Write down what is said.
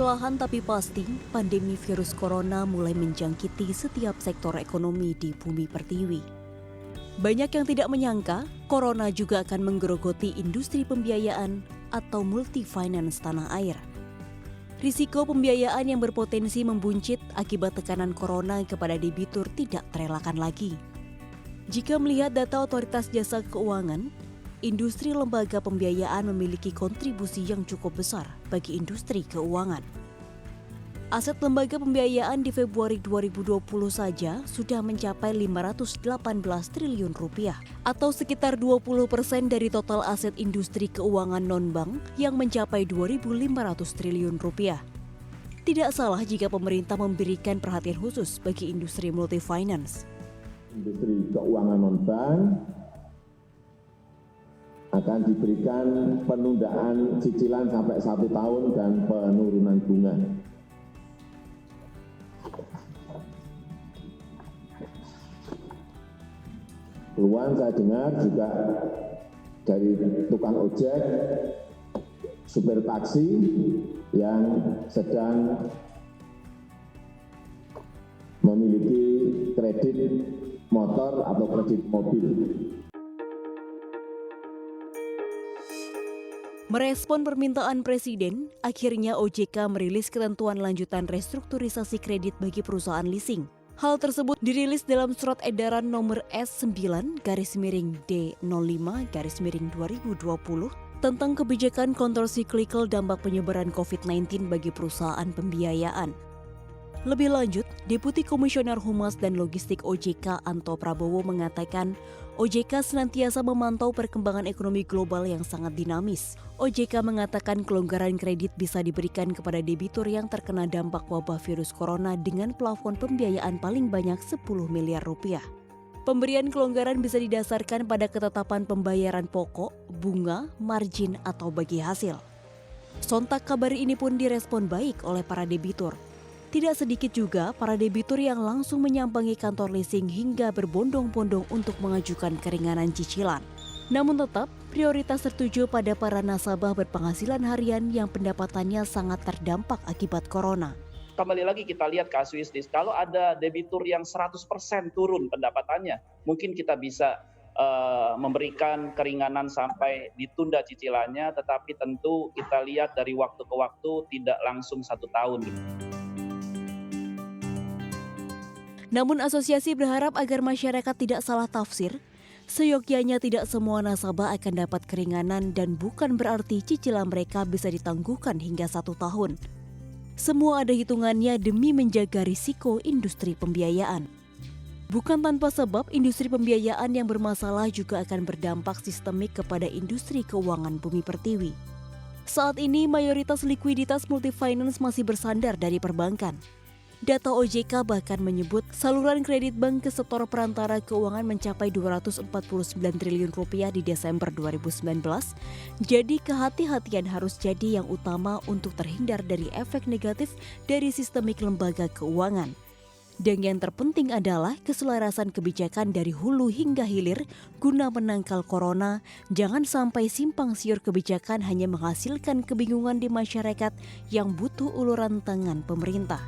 Perlahan tapi pasti, pandemi virus corona mulai menjangkiti setiap sektor ekonomi di bumi pertiwi. Banyak yang tidak menyangka, corona juga akan menggerogoti industri pembiayaan atau multi-finance tanah air. Risiko pembiayaan yang berpotensi membuncit akibat tekanan corona kepada debitur tidak terelakkan lagi. Jika melihat data Otoritas Jasa Keuangan, industri lembaga pembiayaan memiliki kontribusi yang cukup besar bagi industri keuangan. Aset lembaga pembiayaan di Februari 2020 saja sudah mencapai 518 triliun rupiah atau sekitar 20% dari total aset industri keuangan non-bank yang mencapai 2.500 triliun rupiah. Tidak salah jika pemerintah memberikan perhatian khusus bagi industri multi-finance. Industri keuangan non-bank akan diberikan penundaan cicilan sampai 1 tahun dan penurunan bunga. Keluhan saya dengar juga dari tukang ojek, supir taksi yang sedang memiliki kredit motor atau kredit mobil. Merespon permintaan Presiden, akhirnya OJK merilis ketentuan lanjutan restrukturisasi kredit bagi perusahaan leasing. Hal tersebut dirilis dalam Surat Edaran Nomor S9-D05-2020 tentang kebijakan kontrasiklika dampak penyebaran COVID-19 bagi perusahaan pembiayaan. Lebih lanjut, Deputi Komisioner Humas dan Logistik OJK Anto Prabowo mengatakan OJK senantiasa memantau perkembangan ekonomi global yang sangat dinamis. OJK mengatakan kelonggaran kredit bisa diberikan kepada debitur yang terkena dampak wabah virus corona dengan plafon pembiayaan paling banyak 10 miliar rupiah. Pemberian kelonggaran bisa didasarkan pada ketetapan pembayaran pokok, bunga, margin, atau bagi hasil. Sontak kabar ini pun direspon baik oleh para debitur. Tidak sedikit juga para debitur yang langsung menyambangi kantor leasing hingga berbondong-bondong untuk mengajukan keringanan cicilan. Namun tetap, prioritas tertuju pada para nasabah berpenghasilan harian yang pendapatannya sangat terdampak akibat corona. Kembali lagi kita lihat kasuistis, kalau ada debitur yang 100% turun pendapatannya, mungkin kita bisa memberikan keringanan sampai ditunda cicilannya, tetapi tentu kita lihat dari waktu ke waktu tidak langsung 1 tahun. Namun asosiasi berharap agar masyarakat tidak salah tafsir, seyogyanya tidak semua nasabah akan dapat keringanan dan bukan berarti cicilan mereka bisa ditangguhkan hingga 1 tahun. Semua ada hitungannya demi menjaga risiko industri pembiayaan. Bukan tanpa sebab, industri pembiayaan yang bermasalah juga akan berdampak sistemik kepada industri keuangan bumi pertiwi. Saat ini, mayoritas likuiditas multi-finance masih bersandar dari perbankan. Data OJK bahkan menyebut saluran kredit bank ke sektor perantara keuangan mencapai 249 triliun rupiah di Desember 2019. Jadi kehati-hatian harus jadi yang utama untuk terhindar dari efek negatif dari sistemik lembaga keuangan. Dan yang terpenting adalah keselarasan kebijakan dari hulu hingga hilir guna menangkal corona. Jangan sampai simpang siur kebijakan hanya menghasilkan kebingungan di masyarakat yang butuh uluran tangan pemerintah.